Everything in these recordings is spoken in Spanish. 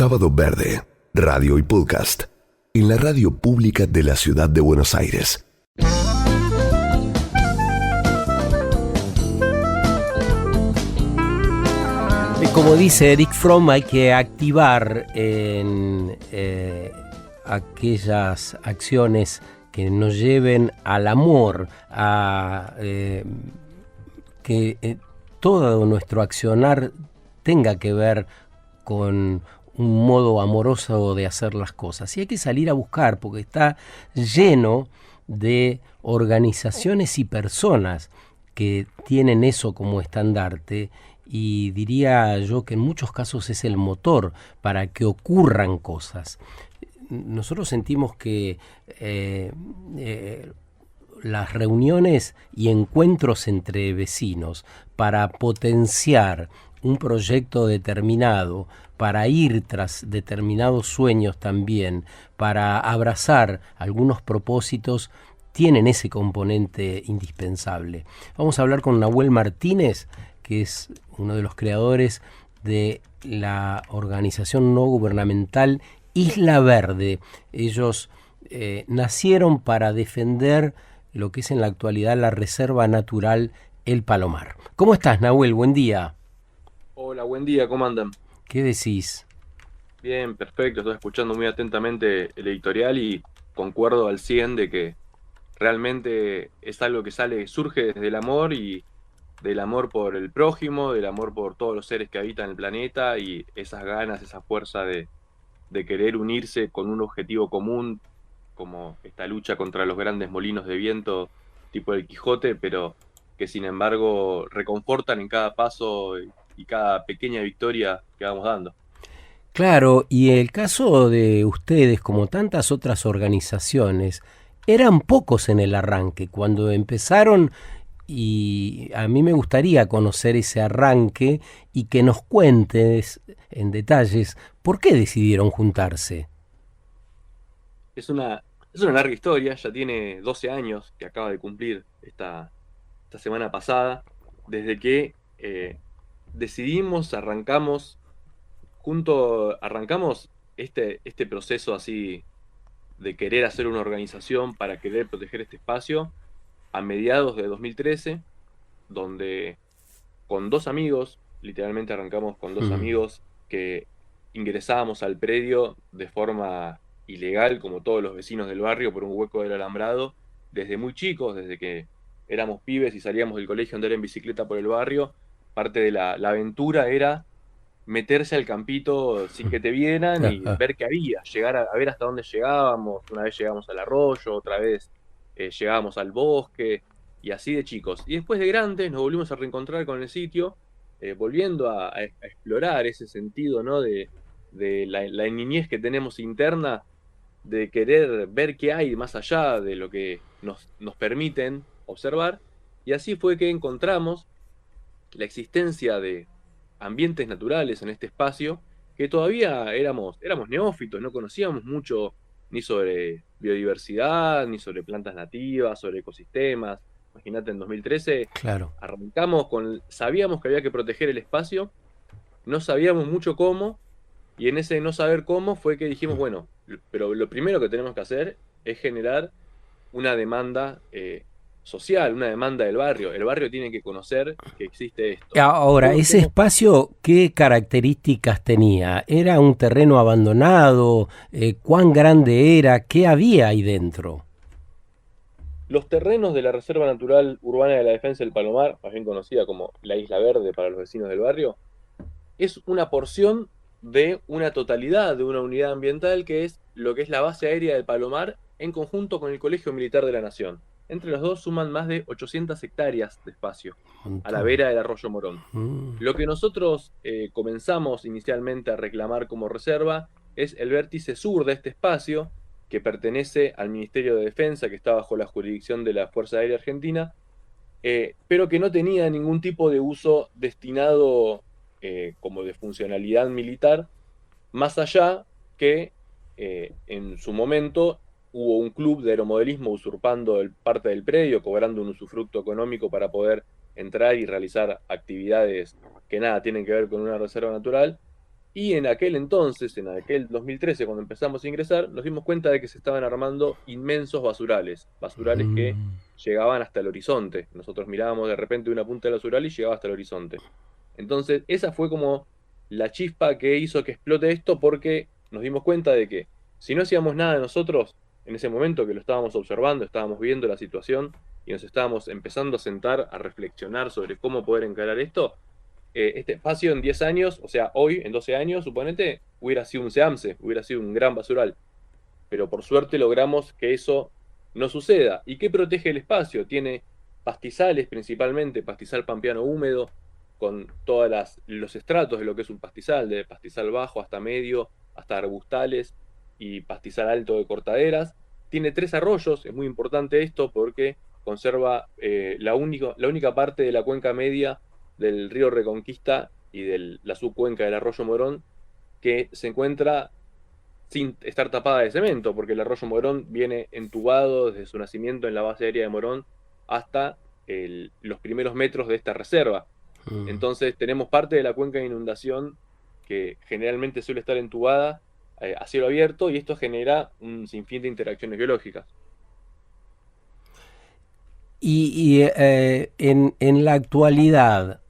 Sábado Verde, radio y podcast, en la radio pública de la ciudad de Buenos Aires. Como dice Erich Fromm, hay que activar en aquellas acciones que nos lleven al amor, a que todo nuestro accionar tenga que ver con un modo amoroso de hacer las cosas. Y hay que salir a buscar, porque está lleno de organizaciones y personas que tienen eso como estandarte, y diría yo que en muchos casos es el motor para que ocurran cosas. Nosotros sentimos que las reuniones y encuentros entre vecinos para potenciar un proyecto determinado, para ir tras determinados sueños también, para abrazar algunos propósitos, tienen ese componente indispensable. Vamos a hablar con Nahuel Martínez, que es uno de los creadores de la organización no gubernamental Isla Verde. Ellos nacieron para defender lo que es en la actualidad la Reserva Natural El Palomar. ¿Cómo estás, Nahuel? Buen día. Hola, buen día, ¿cómo andan? ¿Qué decís? Bien, perfecto, estoy escuchando muy atentamente el editorial y concuerdo al 100 de que realmente es algo que surge desde el amor y del amor por el prójimo, del amor por todos los seres que habitan el planeta y esas ganas, esa fuerza de querer unirse con un objetivo común, como esta lucha contra los grandes molinos de viento tipo el Quijote, pero que sin embargo reconfortan en cada paso y cada pequeña victoria que vamos dando. Claro, y el caso de ustedes, como tantas otras organizaciones, eran pocos en el arranque. Cuando empezaron, y a mí me gustaría conocer ese arranque y que nos cuentes en detalles por qué decidieron juntarse. Es una larga historia, ya tiene 12 años que acaba de cumplir esta semana pasada, desde que decidimos, arrancamos este proceso así de querer hacer una organización para querer proteger este espacio a mediados de 2013, donde con dos amigos, literalmente arrancamos con dos amigos que ingresábamos al predio de forma ilegal, como todos los vecinos del barrio, por un hueco del alambrado, desde muy chicos, desde que éramos pibes y salíamos del colegio a andar en bicicleta por el barrio. Parte de la aventura era meterse al campito sin que te vieran y ver qué había, llegar a ver hasta dónde llegábamos. Una vez llegamos al arroyo, otra vez llegábamos al bosque, y así de chicos. Y después de grandes nos volvimos a reencontrar con el sitio, volviendo a explorar ese sentido, ¿no? de la niñez que tenemos interna, de querer ver qué hay más allá de lo que nos permiten observar. Y así fue que encontramos la existencia de ambientes naturales en este espacio, que todavía éramos neófitos, no conocíamos mucho ni sobre biodiversidad, ni sobre plantas nativas, sobre ecosistemas. Imagínate, en 2013 Claro. sabíamos que había que proteger el espacio, no sabíamos mucho cómo, y en ese no saber cómo fue que dijimos, bueno, pero lo primero que tenemos que hacer es generar una demanda social, una demanda del barrio. El barrio tiene que conocer que existe esto. Ahora, ese espacio, ¿qué características tenía? ¿Era un terreno abandonado? ¿Cuán grande era? ¿Qué había ahí dentro? Los terrenos de la Reserva Natural Urbana de la Defensa del Palomar, más bien conocida como la Isla Verde para los vecinos del barrio, es una porción de una totalidad de una unidad ambiental que es lo que es la base aérea del Palomar, en conjunto con el Colegio Militar de la Nación. Entre los dos suman más de 800 hectáreas de espacio, a la vera del arroyo Morón. Lo que nosotros comenzamos inicialmente a reclamar como reserva es el vértice sur de este espacio, que pertenece al Ministerio de Defensa, que está bajo la jurisdicción de la Fuerza Aérea Argentina, pero que no tenía ningún tipo de uso destinado como de funcionalidad militar, más allá que en su momento hubo un club de aeromodelismo usurpando parte del predio, cobrando un usufructo económico para poder entrar y realizar actividades que nada tienen que ver con una reserva natural, Y en aquel entonces, en aquel 2013, cuando empezamos a ingresar, nos dimos cuenta de que se estaban armando inmensos basurales que Mm. llegaban hasta el horizonte. Nosotros mirábamos de repente una punta del basural y llegaba hasta el horizonte. Entonces, esa fue como la chispa que hizo que explote esto, porque nos dimos cuenta de que si no hacíamos nada nosotros, en ese momento que lo estábamos observando, estábamos viendo la situación y nos estábamos empezando a sentar a reflexionar sobre cómo poder encarar esto, este espacio en 10 años, o sea, hoy, en 12 años, suponete, hubiera sido un SEAMSE, hubiera sido un gran basural. Pero por suerte logramos que eso no suceda. ¿Y qué protege el espacio? Tiene pastizales principalmente, pastizal pampeano húmedo, con todos los estratos de lo que es un pastizal, de pastizal bajo hasta medio, hasta arbustales y pastizal alto de cortaderas. Tiene 3 arroyos, es muy importante esto porque conserva la única parte de la cuenca media del río Reconquista y de la subcuenca del arroyo Morón que se encuentra sin estar tapada de cemento, porque el arroyo Morón viene entubado desde su nacimiento en la base aérea de Morón hasta los primeros metros de esta reserva. Mm. Entonces tenemos parte de la cuenca de inundación que generalmente suele estar entubada a cielo abierto, y esto genera un sinfín de interacciones biológicas. En la actualidad,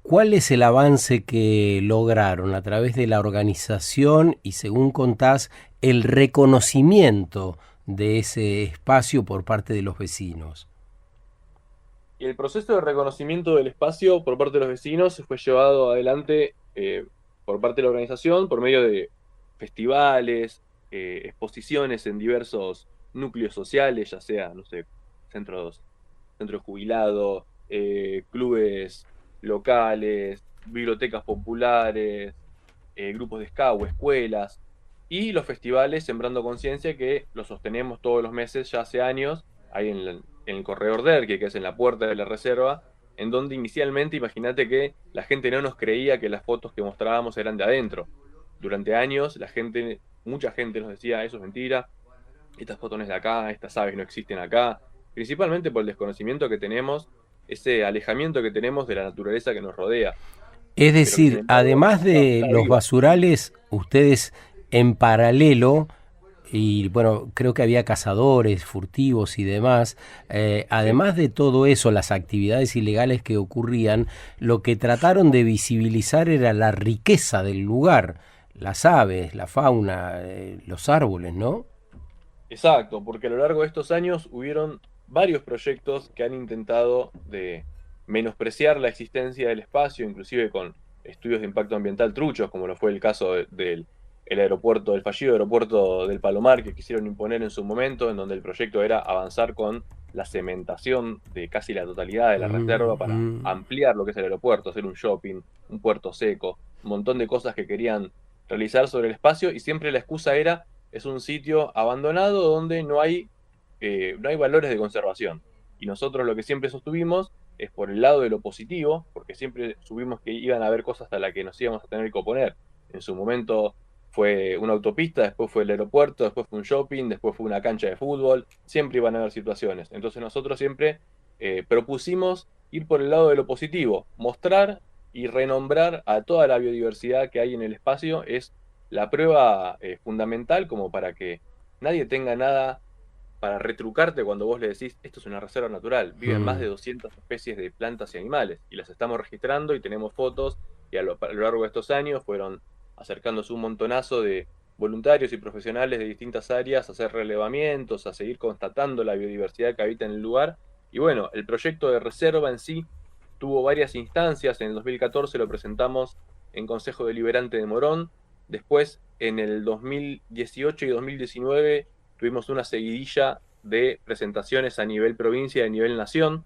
¿cuál es el avance que lograron a través de la organización y, según contás, el reconocimiento de ese espacio por parte de los vecinos? Y el proceso de reconocimiento del espacio por parte de los vecinos fue llevado adelante por parte de la organización por medio de festivales, exposiciones en diversos núcleos sociales, ya sea, no sé, centros, centros jubilados, clubes locales, bibliotecas populares, grupos de scout, escuelas, y los festivales Sembrando Conciencia, que los sostenemos todos los meses ya hace años, ahí en el corredor Derqui, que es en la puerta de la reserva, en donde inicialmente, imagínate que la gente no nos creía que las fotos que mostrábamos eran de adentro. Durante años, mucha gente nos decía, eso es mentira, estas fotos no es de acá, estas aves no existen acá, principalmente por el desconocimiento que tenemos, ese alejamiento que tenemos de la naturaleza que nos rodea, Es pero que sin decir, embargo además de está los viva. basurales, ustedes en paralelo, y bueno, creo que había cazadores, furtivos y demás, Sí. además de todo eso, las actividades ilegales que ocurrían, lo que trataron de visibilizar era la riqueza del lugar, las aves, la fauna, los árboles, ¿no? Exacto, porque a lo largo de estos años hubieron varios proyectos que han intentado de menospreciar la existencia del espacio, inclusive con estudios de impacto ambiental truchos, como lo fue el caso del el aeropuerto, del fallido aeropuerto del Palomar, que quisieron imponer en su momento, en donde el proyecto era avanzar con la cementación de casi la totalidad de la reserva Mm, para mm. ampliar lo que es el aeropuerto, hacer un shopping, un puerto seco, un montón de cosas que querían realizar sobre el espacio, y siempre la excusa era es un sitio abandonado donde no hay valores de conservación. Y nosotros lo que siempre sostuvimos es por el lado de lo positivo, porque siempre subimos que iban a haber cosas a las que nos íbamos a tener que oponer. En su momento fue una autopista, después fue el aeropuerto, después fue un shopping, después fue una cancha de fútbol, siempre iban a haber situaciones. Entonces nosotros siempre propusimos ir por el lado de lo positivo, mostrar y renombrar a toda la biodiversidad que hay en el espacio. Es la prueba fundamental como para que nadie tenga nada para retrucarte cuando vos le decís, esto es una reserva natural, viven más Mm. de 200 especies de plantas y animales, y las estamos registrando y tenemos fotos, y a lo largo de estos años fueron acercándose un montonazo de voluntarios y profesionales de distintas áreas a hacer relevamientos, a seguir constatando la biodiversidad que habita en el lugar. Y bueno, el proyecto de reserva en sí tuvo varias instancias. En el 2014 lo presentamos en Consejo Deliberante de Morón. Después, en el 2018 y 2019, tuvimos una seguidilla de presentaciones a nivel provincia y a nivel nación,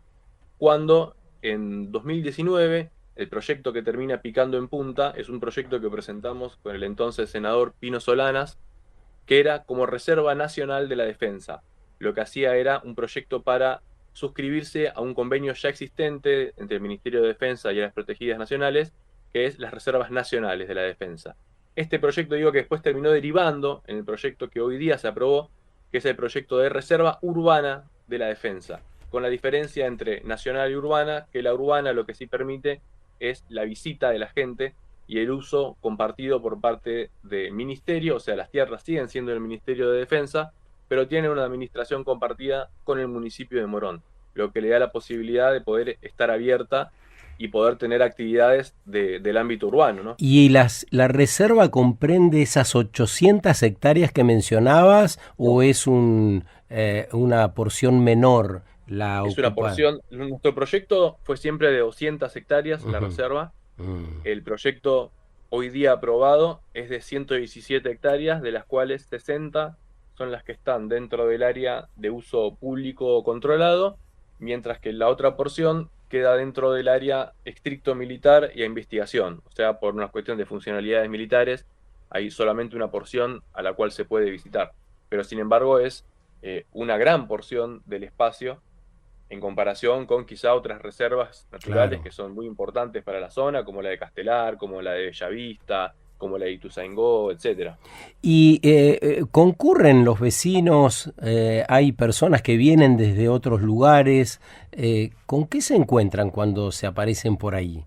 cuando en 2019 el proyecto que termina picando en punta es un proyecto que presentamos con el entonces senador Pino Solanas, que era como Reserva Nacional de la Defensa. Lo que hacía era un proyecto para suscribirse a un convenio ya existente entre el Ministerio de Defensa y las Protegidas Nacionales, que es las Reservas Nacionales de la Defensa. Este proyecto, digo, que después terminó derivando en el proyecto que hoy día se aprobó, que es el proyecto de Reserva Urbana de la Defensa, con la diferencia entre nacional y urbana, que la urbana lo que sí permite es la visita de la gente y el uso compartido por parte del ministerio, o sea, las tierras siguen siendo del Ministerio de Defensa, pero tienen una administración compartida con el municipio de Morón, lo que le da la posibilidad de poder estar abierta y poder tener actividades del ámbito urbano, ¿no? ¿Y la reserva comprende esas 800 hectáreas que mencionabas o es una porción menor la Es una ocupada? porción, nuestro proyecto fue siempre de 200 hectáreas, la Ujú. reserva. Mm. El proyecto hoy día aprobado es de 117 hectáreas, de las cuales 60 son las que están dentro del área de uso público controlado, mientras que la otra porción queda dentro del área estricto militar y a investigación. O sea, por una cuestión de funcionalidades militares, hay solamente una porción a la cual se puede visitar. Pero sin embargo es una gran porción del espacio en comparación con quizá otras reservas naturales Claro. que son muy importantes para la zona, como la de Castelar, como la de Bellavista, como la de Ituzaingó, etcétera. Y concurren los vecinos, hay personas que vienen desde otros lugares. ¿Con qué se encuentran cuando se aparecen por ahí?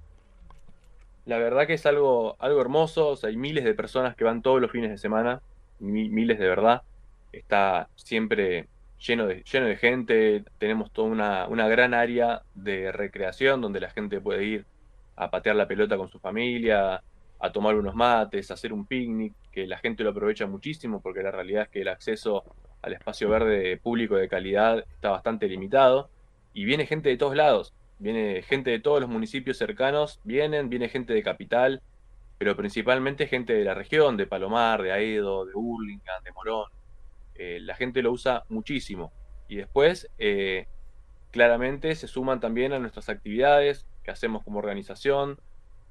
La verdad que es algo hermoso, o sea, hay miles de personas que van todos los fines de semana, miles de verdad. Está siempre lleno de gente, tenemos toda una gran área de recreación donde la gente puede ir a patear la pelota con su familia, a tomar unos mates, a hacer un picnic, que la gente lo aprovecha muchísimo porque la realidad es que el acceso al espacio verde público de calidad está bastante limitado y viene gente de todos lados. Viene gente de todos los municipios cercanos, viene gente de Capital, pero principalmente gente de la región, de Palomar, de Aedo, de Hurlingham, de Morón. La gente lo usa muchísimo. Y después, claramente, se suman también a nuestras actividades que hacemos como organización,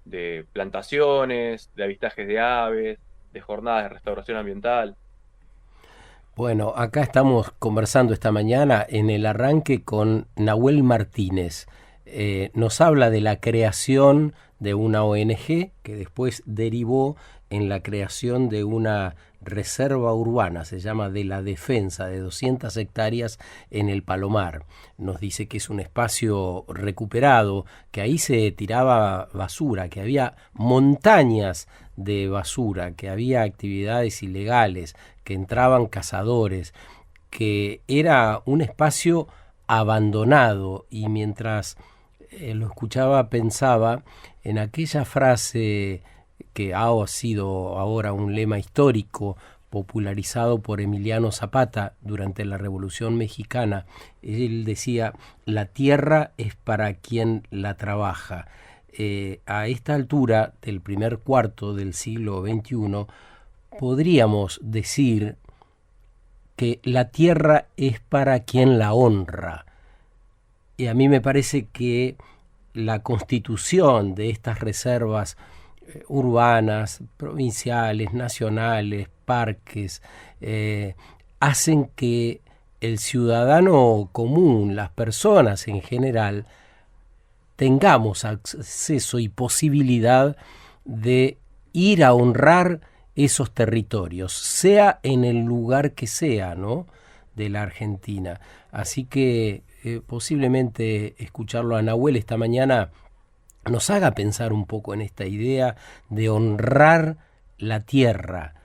de plantaciones, de avistajes de aves, de jornadas de restauración ambiental. Bueno, acá estamos conversando esta mañana en el arranque con Nahuel Martínez. Nos habla de la creación de una ONG que después derivó en la creación de una reserva urbana, se llama de la Defensa, de 200 hectáreas en el Palomar. Nos dice que es un espacio recuperado, que ahí se tiraba basura, que había montañas de basura, que había actividades ilegales, que entraban cazadores, que era un espacio abandonado. Y mientras lo escuchaba pensaba en aquella frase que ha sido ahora un lema histórico popularizado por Emiliano Zapata durante la Revolución Mexicana. Él decía: la tierra es para quien la trabaja. A esta altura del primer cuarto del siglo XXI podríamos decir que la tierra es para quien la honra. Y a mí me parece que la constitución de estas reservas urbanas, provinciales, nacionales, parques, hacen que el ciudadano común, las personas en general, tengamos acceso y posibilidad de ir a honrar esos territorios, sea en el lugar que sea, ¿no?, de la Argentina. Así que posiblemente escucharlo a Nahuel esta mañana nos haga pensar un poco en esta idea de honrar la tierra,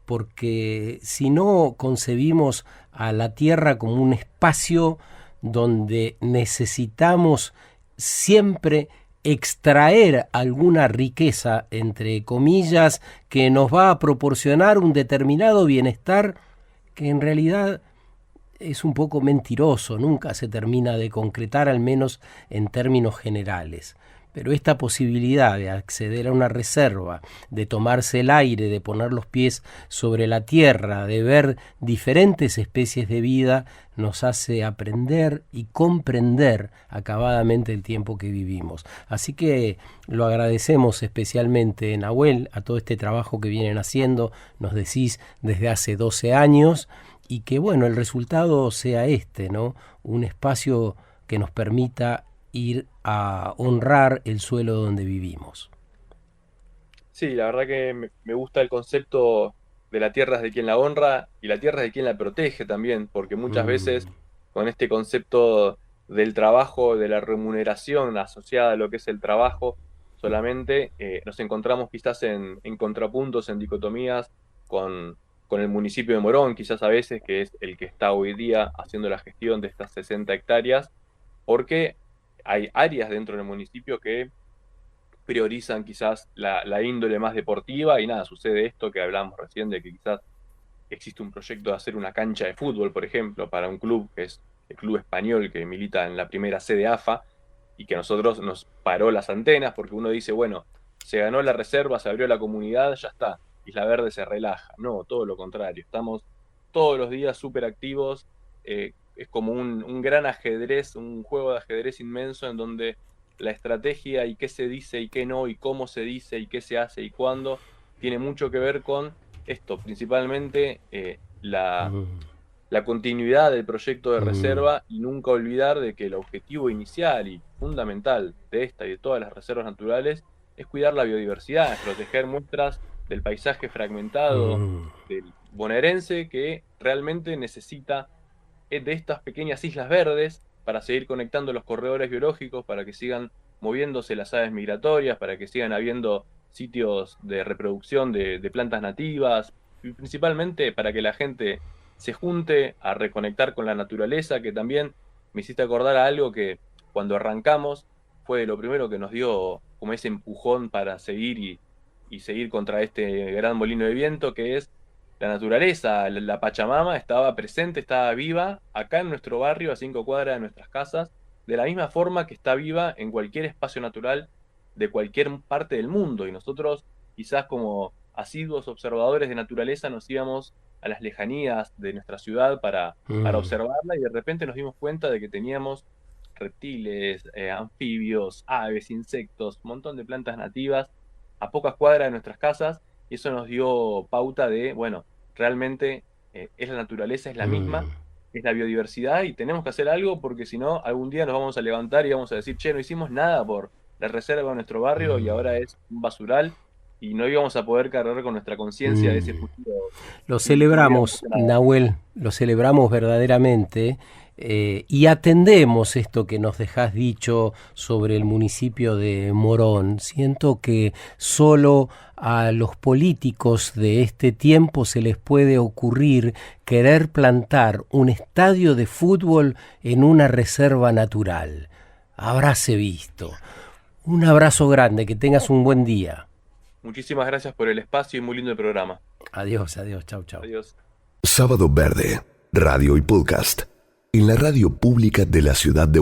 porque si no concebimos a la tierra como un espacio donde necesitamos siempre extraer alguna riqueza, entre comillas, que nos va a proporcionar un determinado bienestar que en realidad es un poco mentiroso, nunca se termina de concretar, al menos en términos generales. Pero esta posibilidad de acceder a una reserva, de tomarse el aire, de poner los pies sobre la tierra, de ver diferentes especies de vida, nos hace aprender y comprender acabadamente el tiempo que vivimos. Así que lo agradecemos especialmente, Nahuel, a todo este trabajo que vienen haciendo, nos decís desde hace 12 años, y que bueno, el resultado sea este, ¿no? Un espacio que nos permita ir a honrar el suelo donde vivimos. Sí, la verdad que me gusta el concepto de la tierra es de quien la honra y la tierra es de quien la protege también, porque muchas veces Mm. con este concepto del trabajo, de la remuneración asociada a lo que es el trabajo, solamente nos encontramos quizás en contrapuntos, en dicotomías con el municipio de Morón, quizás a veces, que es el que está hoy día haciendo la gestión de estas 60 hectáreas, porque hay áreas dentro del municipio que priorizan quizás la índole más deportiva y nada, sucede esto que hablamos recién de que quizás existe un proyecto de hacer una cancha de fútbol, por ejemplo, para un club que es el Club Español que milita en la primera C de AFA y que a nosotros nos paró las antenas porque uno dice, bueno, se ganó la reserva, se abrió la comunidad, ya está, Isla Verde se relaja. No, todo lo contrario, estamos todos los días súper activos, es como un gran ajedrez, un juego de ajedrez inmenso en donde la estrategia y qué se dice y qué no, y cómo se dice y qué se hace y cuándo, tiene mucho que ver con esto, principalmente la continuidad del proyecto de reserva y nunca olvidar de que el objetivo inicial y fundamental de esta y de todas las reservas naturales es cuidar la biodiversidad, es proteger muestras del paisaje fragmentado del bonaerense que realmente necesita de estas pequeñas islas verdes para seguir conectando los corredores biológicos, para que sigan moviéndose las aves migratorias, para que sigan habiendo sitios de reproducción de plantas nativas, y principalmente para que la gente se junte a reconectar con la naturaleza, que también me hiciste acordar a algo que cuando arrancamos fue lo primero que nos dio como ese empujón para seguir y seguir contra este gran molino de viento, que es la naturaleza, la Pachamama estaba presente, estaba viva acá en nuestro barrio, a 5 cuadras de nuestras casas, de la misma forma que está viva en cualquier espacio natural de cualquier parte del mundo. Y nosotros, quizás como asiduos observadores de naturaleza, nos íbamos a las lejanías de nuestra ciudad para observarla y de repente nos dimos cuenta de que teníamos reptiles, anfibios, aves, insectos, un montón de plantas nativas a pocas cuadras de nuestras casas, y eso nos dio pauta de, bueno, realmente es la naturaleza, es la misma, es la biodiversidad y tenemos que hacer algo porque si no, algún día nos vamos a levantar y vamos a decir, che, no hicimos nada por la reserva de nuestro barrio y ahora es un basural y no íbamos a poder cargar con nuestra conciencia de ese futuro. Lo celebramos, Nahuel, lo celebramos verdaderamente. Y atendemos esto que nos dejás dicho sobre el municipio de Morón. Siento que solo a los políticos de este tiempo se les puede ocurrir querer plantar un estadio de fútbol en una reserva natural. Habráse visto. Un abrazo grande, que tengas un buen día. Muchísimas gracias por el espacio y muy lindo el programa. Adiós, adiós, chau, chau. Adiós. Sábado Verde, radio y podcast. En la radio pública de la ciudad de Buenos Aires.